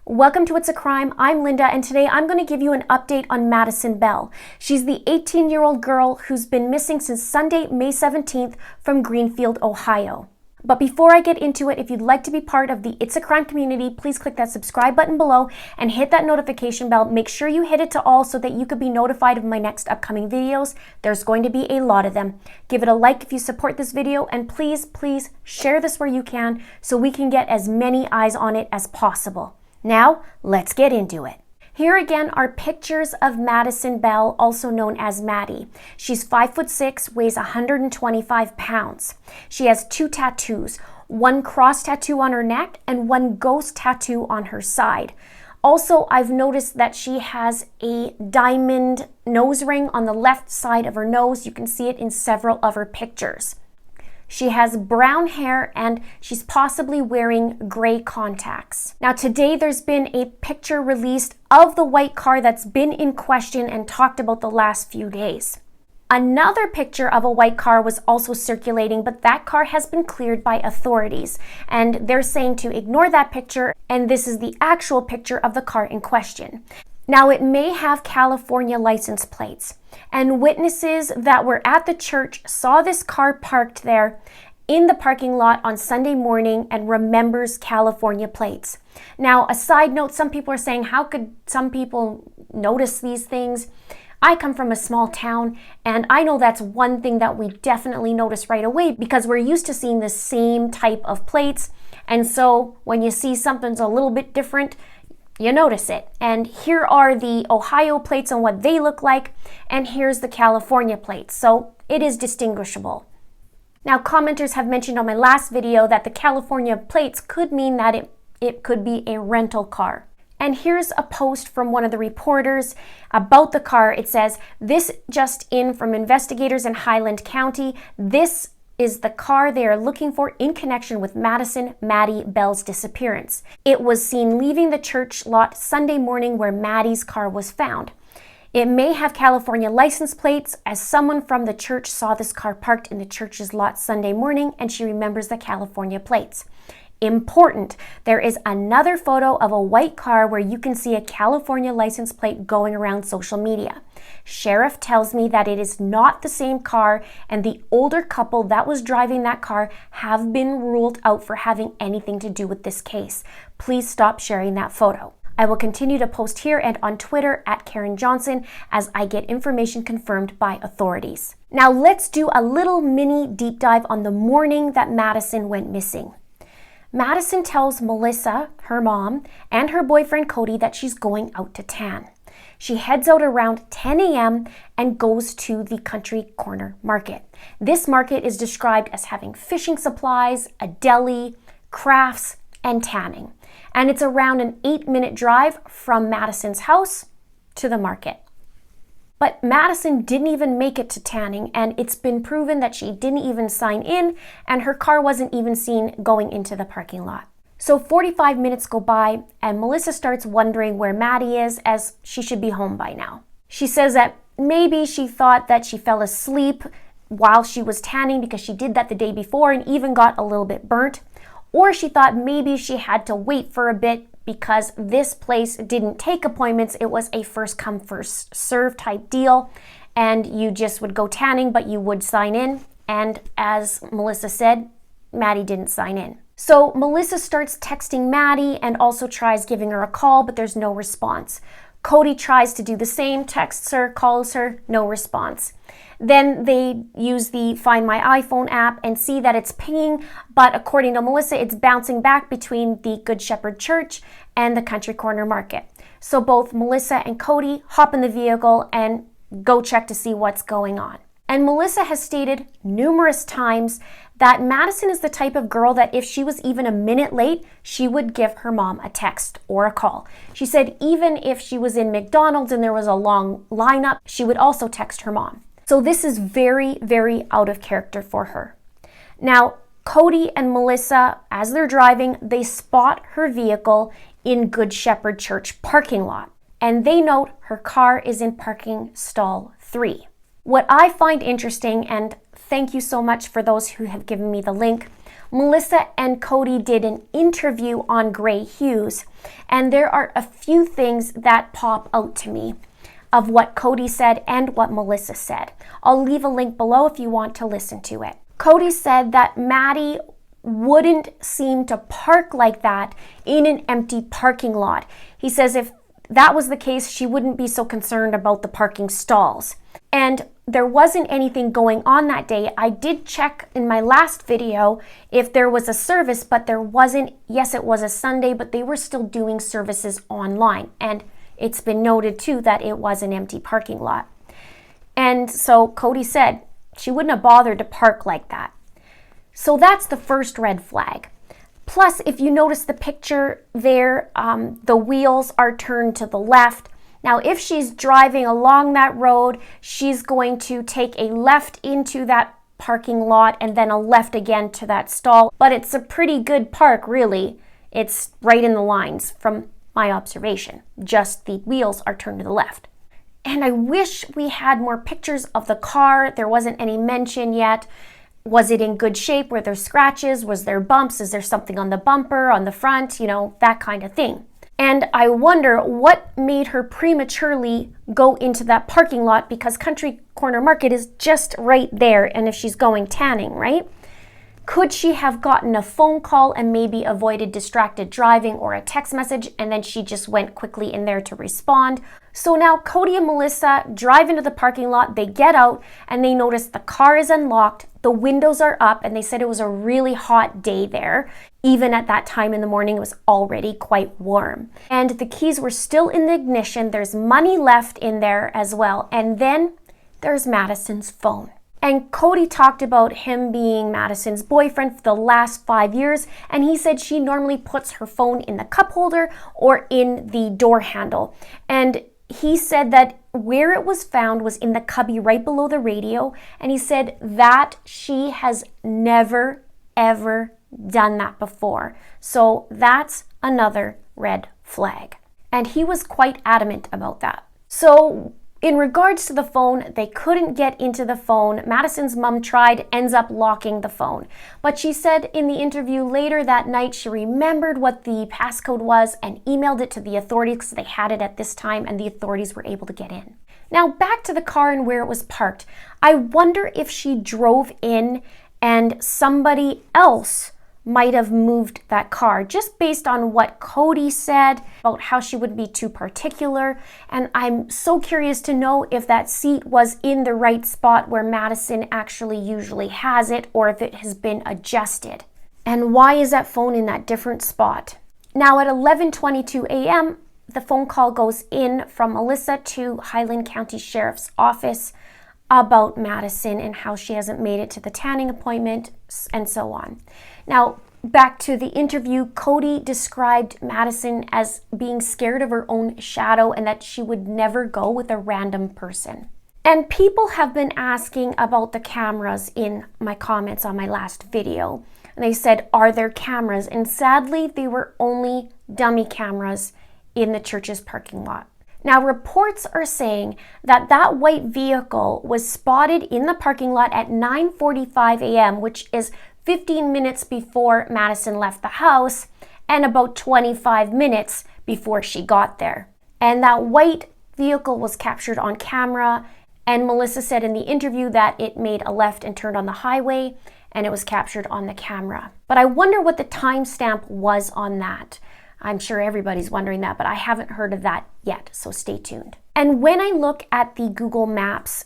Welcome to It's a Crime. I'm Linda, and today I'm going to give you an update on Madison Bell. She's the 18-year-old girl who's been missing since Sunday, May 17th from Greenfield, Ohio. But before I get into it, if you'd like to be part of the It's a Crime community, please click that subscribe button below and hit that notification bell. Make sure you hit it to all so that you could be notified of my next upcoming videos. There's going to be a lot of them. Give it a like if you support this video, and please share this where you can so we can get as many eyes on it as possible. Now, let's get into it. Here again are pictures of Madison Bell, also known as Maddie. She's 5'6", weighs 125 pounds. She has 2 tattoos, one cross tattoo on her neck and one ghost tattoo on her side. Also, I've noticed that she has a diamond nose ring on the left side of her nose. You can see it in several of her pictures. She has brown hair and she's possibly wearing gray contacts. Now today there's been a picture released of the white car that's been in question and talked about the last few days. Another picture of a white car was also circulating, but that car has been cleared by authorities, and they're saying to ignore that picture, and this is the actual picture of the car in question. Now, it may have California license plates, and witnesses that were at the church saw this car parked there in the parking lot on Sunday morning and remembers California plates. Now, a side note, some people are saying, how could some people notice these things? I come from a small town, and I know that's one thing that we definitely notice right away because we're used to seeing the same type of plates. And so when you see something's a little bit different, you notice it. And here are the Ohio plates and what they look like, and here's the California plates. So it is distinguishable. Now, commenters have mentioned on my last video that the California plates could mean that it could be a rental car. And here's a post from one of the reporters about the car. It says, "This just in from investigators in Highland County. This is the car they are looking for in connection with Maddie Bell's disappearance. It was seen leaving the church lot Sunday morning where Maddie's car was found. It may have California license plates, as someone from the church saw this car parked in the church's lot Sunday morning and she remembers the California plates." Important, there is another photo of a white car where you can see a California license plate going around social media. Sheriff tells me that it is not the same car, and the older couple that was driving that car have been ruled out for having anything to do with this case. Please stop sharing that photo. I will continue to post here and on Twitter at Karen Johnson as I get information confirmed by authorities. Now let's do a little mini deep dive on the morning that Madison went missing. Madison tells Melissa, her mom, and her boyfriend Cody that she's going out to tan. She heads out around 10 a.m. and goes to the Country Corner Market. This market is described as having fishing supplies, a deli, crafts, and tanning. And it's around an 8-minute drive from Madison's house to the market. But Madison didn't even make it to tanning, and it's been proven that she didn't even sign in, and her car wasn't even seen going into the parking lot. So 45 minutes go by, and Melissa starts wondering where Maddie is, as she should be home by now. She says that maybe she thought that she fell asleep while she was tanning because she did that the day before and even got a little bit burnt. Or she thought maybe she had to wait for a bit because this place didn't take appointments. It was a first come first serve type deal, and you just would go tanning, but you would sign in. And as Melissa said, Maddie didn't sign in. So Melissa starts texting Maddie and also tries giving her a call, but there's no response. Cody tries to do the same, texts her, calls her, no response. Then they use the Find My iPhone app and see that it's pinging, but according to Melissa, it's bouncing back between the Good Shepherd Church and the Country Corner Market. So both Melissa and Cody hop in the vehicle and go check to see what's going on. And Melissa has stated numerous times that Madison is the type of girl that if she was even a minute late, she would give her mom a text or a call. She said even if she was in McDonald's and there was a long lineup, she would also text her mom. So this is very, very out of character for her. Now, Cody and Melissa, as they're driving, they spot her vehicle in Good Shepherd Church parking lot, and they note her car is in parking stall 3. What I find interesting, and thank you so much for those who have given me the link, Melissa and Cody did an interview on Gray Hughes, and there are a few things that pop out to me of what Cody said and what Melissa said. I'll leave a link below if you want to listen to it. Cody said that Maddie wouldn't seem to park like that in an empty parking lot. He says if that was the case, she wouldn't be so concerned about the parking stalls. And there wasn't anything going on that day. I did check in my last video if there was a service, but there wasn't. Yes, it was a Sunday, but they were still doing services online. And it's been noted too that it was an empty parking lot. And so Cody said she wouldn't have bothered to park like that. So that's the first red flag. Plus, if you notice the picture there, the wheels are turned to the left. Now, if she's driving along that road, she's going to take a left into that parking lot and then a left again to that stall. But it's a pretty good park, really. It's right in the lines from my observation. Just the wheels are turned to the left. And I wish we had more pictures of the car. There wasn't any mention yet. Was it in good shape? Were there scratches? Was there bumps? Is there something on the bumper, on the front? You know, that kind of thing. And I wonder what made her prematurely go into that parking lot, because Country Corner Market is just right there. And if she's going tanning, right? Could she have gotten a phone call and maybe avoided distracted driving or a text message, and then she just went quickly in there to respond? So now Cody and Melissa drive into the parking lot, they get out, and they notice the car is unlocked, the windows are up, and they said it was a really hot day there. Even at that time in the morning, it was already quite warm. And the keys were still in the ignition, there's money left in there as well, and then there's Madison's phone. And Cody talked about him being Madison's boyfriend for the last 5 years, and he said she normally puts her phone in the cup holder or in the door handle. And he said that where it was found was in the cubby right below the radio, and he said that she has never, ever done that before. So that's another red flag. And he was quite adamant about that. So in regards to the phone, they couldn't get into the phone. Madison's mom tried, ends up locking the phone. But she said in the interview later that night she remembered what the passcode was and emailed it to the authorities because they had it at this time and the authorities were able to get in. Now back to the car and where it was parked. I wonder if she drove in and somebody else might have moved that car, just based on what Cody said about how she wouldn't be too particular. And I'm so curious to know if that seat was in the right spot where Madison actually usually has it, or if it has been adjusted. And why is that phone in that different spot? Now at 11:22 a.m., the phone call goes in from Melissa to Highland County Sheriff's Office about Madison and how she hasn't made it to the tanning appointment and so on. Now, back to the interview, Cody described Madison as being scared of her own shadow and that she would never go with a random person. And people have been asking about the cameras in my comments on my last video. And they said, are there cameras? And sadly, they were only dummy cameras in the church's parking lot. Now, reports are saying that that white vehicle was spotted in the parking lot at 9:45 a.m., which is 15 minutes before Madison left the house and about 25 minutes before she got there. And that white vehicle was captured on camera, and Melissa said in the interview that it made a left and turned on the highway, and it was captured on the camera. But I wonder what the timestamp was on that. I'm sure everybody's wondering that, but I haven't heard of that yet, so stay tuned. And when I look at the Google Maps,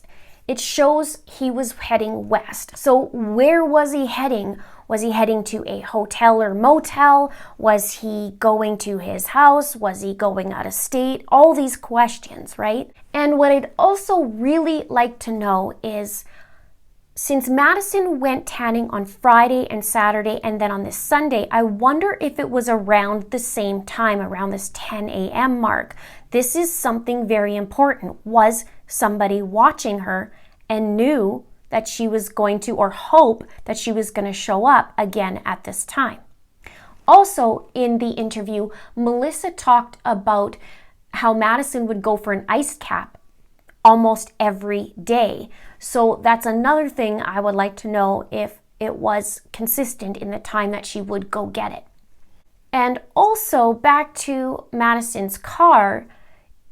it shows he was heading west. So where was he heading? Was he heading to a hotel or motel? Was he going to his house? Was he going out of state? All these questions, right? And what I'd also really like to know is, since Madison went tanning on Friday and Saturday and then on this Sunday, I wonder if it was around the same time, around this 10 a.m. mark. This is something very important. Was somebody watching her and knew that she was going to, or hope that she was going to show up again at this time? Also in the interview, Melissa talked about how Madison would go for an ice cap almost every day. So that's another thing I would like to know, if it was consistent in the time that she would go get it. And also, back to Madison's car,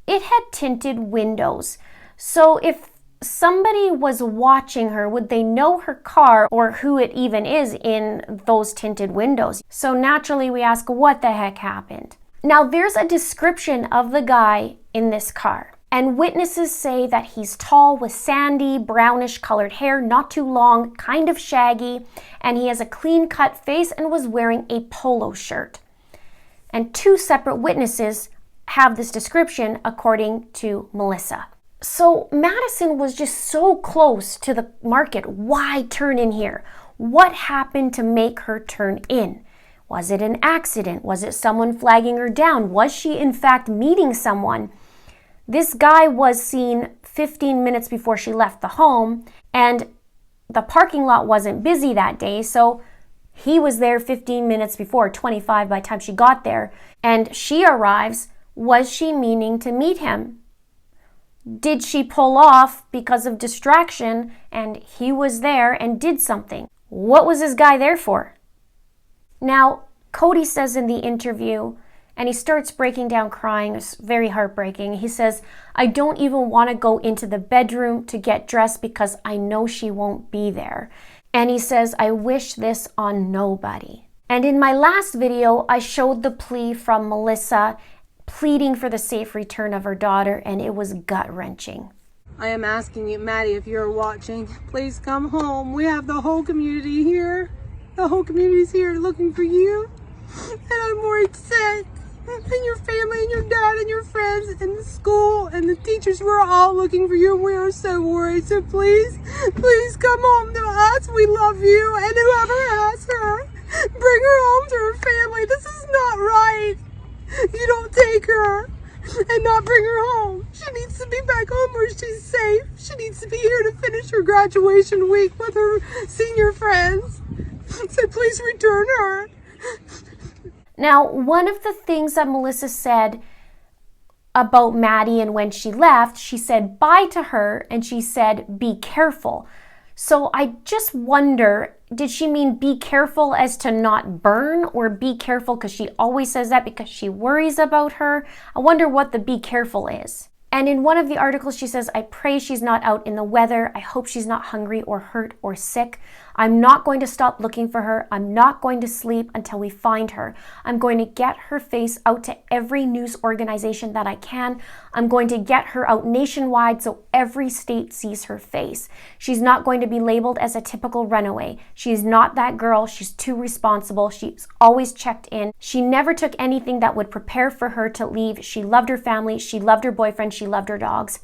it had tinted windows. So if somebody was watching her, would they know her car or who it even is in those tinted windows? So naturally we ask, what the heck happened? Now there's a description of the guy in this car, and witnesses say that he's tall with sandy, brownish colored hair, not too long, kind of shaggy, and he has a clean-cut face and was wearing a polo shirt. And 2 separate witnesses have this description according to Melissa. So Madison was just so close to the market. Why turn in here? What happened to make her turn in? Was it an accident? Was it someone flagging her down? Was she in fact meeting someone? This guy was seen 15 minutes before she left the home, and the parking lot wasn't busy that day, so he was there 15 minutes before, 25 by the time she got there, and she arrives. Was she meaning to meet him? Did she pull off because of distraction and he was there and did something? What was this guy there for? Now, Cody says in the interview, and he starts breaking down crying, it's very heartbreaking. He says, I don't even want to go into the bedroom to get dressed because I know she won't be there. And he says, I wish this on nobody. And in my last video, I showed the plea from Melissa pleading for the safe return of her daughter, and it was gut-wrenching. I am asking you, Maddie, if you're watching, please come home. We have the whole community here. The whole community's here looking for you. And I'm worried sick. And your family and your dad and your friends and the school and the teachers, we're all looking for you. We are so worried. So please come home to us. We love you. And whoever has her, bring her home to her family. This is not right. You don't take her and not bring her home. She needs to be back home where she's safe. She needs to be here to finish her graduation week with her senior friends. So please return her. Now, one of the things that Melissa said about Maddie and when she left, she said bye to her and she said, be careful. So I just wonder, did she mean be careful as to not burn, or be careful because she always says that because she worries about her? I wonder what the be careful is. And in one of the articles, she says, I pray she's not out in the weather. I hope she's not hungry or hurt or sick. I'm not going to stop looking for her. I'm not going to sleep until we find her. I'm going to get her face out to every news organization that I can. I'm going to get her out nationwide so every state sees her face. She's not going to be labeled as a typical runaway. She's not that girl. She's too responsible. She's always checked in. She never took anything that would prepare for her to leave. She loved her family. She loved her boyfriend. She loved her dogs.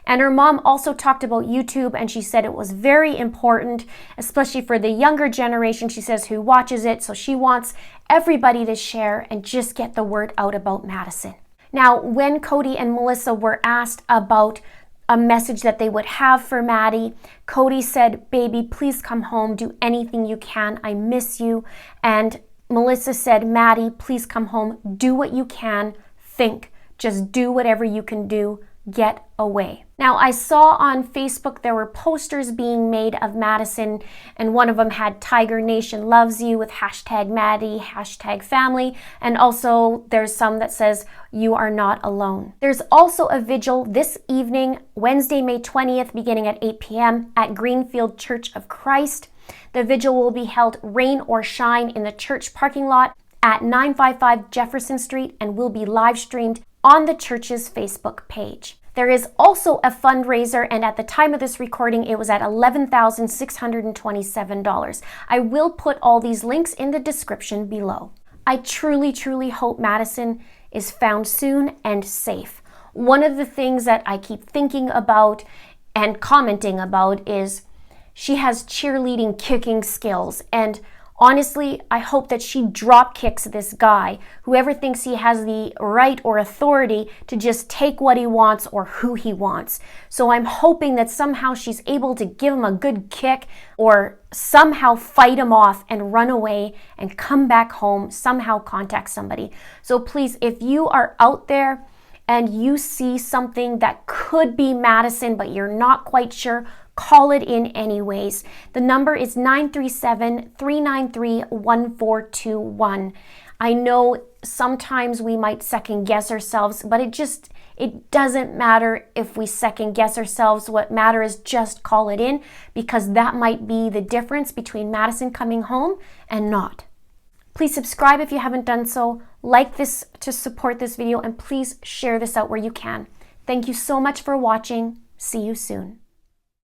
And her mom also talked about YouTube, and she said it was very important, especially for the younger generation, she says, who watches it. So she wants everybody to share and just get the word out about Madison. Now, when Cody and Melissa were asked about a message that they would have for Maddie, Cody said, baby, please come home. Do anything you can. I miss you. And Melissa said, Maddie, please come home. Do what you can. Think. Just do whatever you can do. Get away. Now, I saw on Facebook there were posters being made of Madison, and one of them had Tiger Nation loves you with hashtag Maddie, hashtag family, and also there's some that says you are not alone. There's also a vigil this evening, Wednesday, May 20th, beginning at 8 p.m. at Greenfield Church of Christ. The vigil will be held rain or shine in the church parking lot at 955 Jefferson Street and will be live streamed on the church's Facebook page. There is also a fundraiser, and at the time of this recording, it was at $11,627. I will put all these links in the description below. I truly, truly hope Madison is found soon and safe. One of the things that I keep thinking about and commenting about is she has cheerleading kicking skills, and honestly, I hope that she drop kicks this guy, whoever thinks he has the right or authority to just take what he wants or who he wants. So I'm hoping that somehow she's able to give him a good kick or somehow fight him off and run away and come back home, somehow contact somebody. So please, if you are out there and you see something that could be Madison, but you're not quite sure, call it in anyways. The number is 937-393-1421. I know sometimes we might second guess ourselves, but it doesn't matter if we second guess ourselves. What matters is just call it in, because that might be the difference between Madison coming home and not. Please subscribe if you haven't done so, like this to support this video, and please share this out where you can. Thank you so much for watching. See you soon.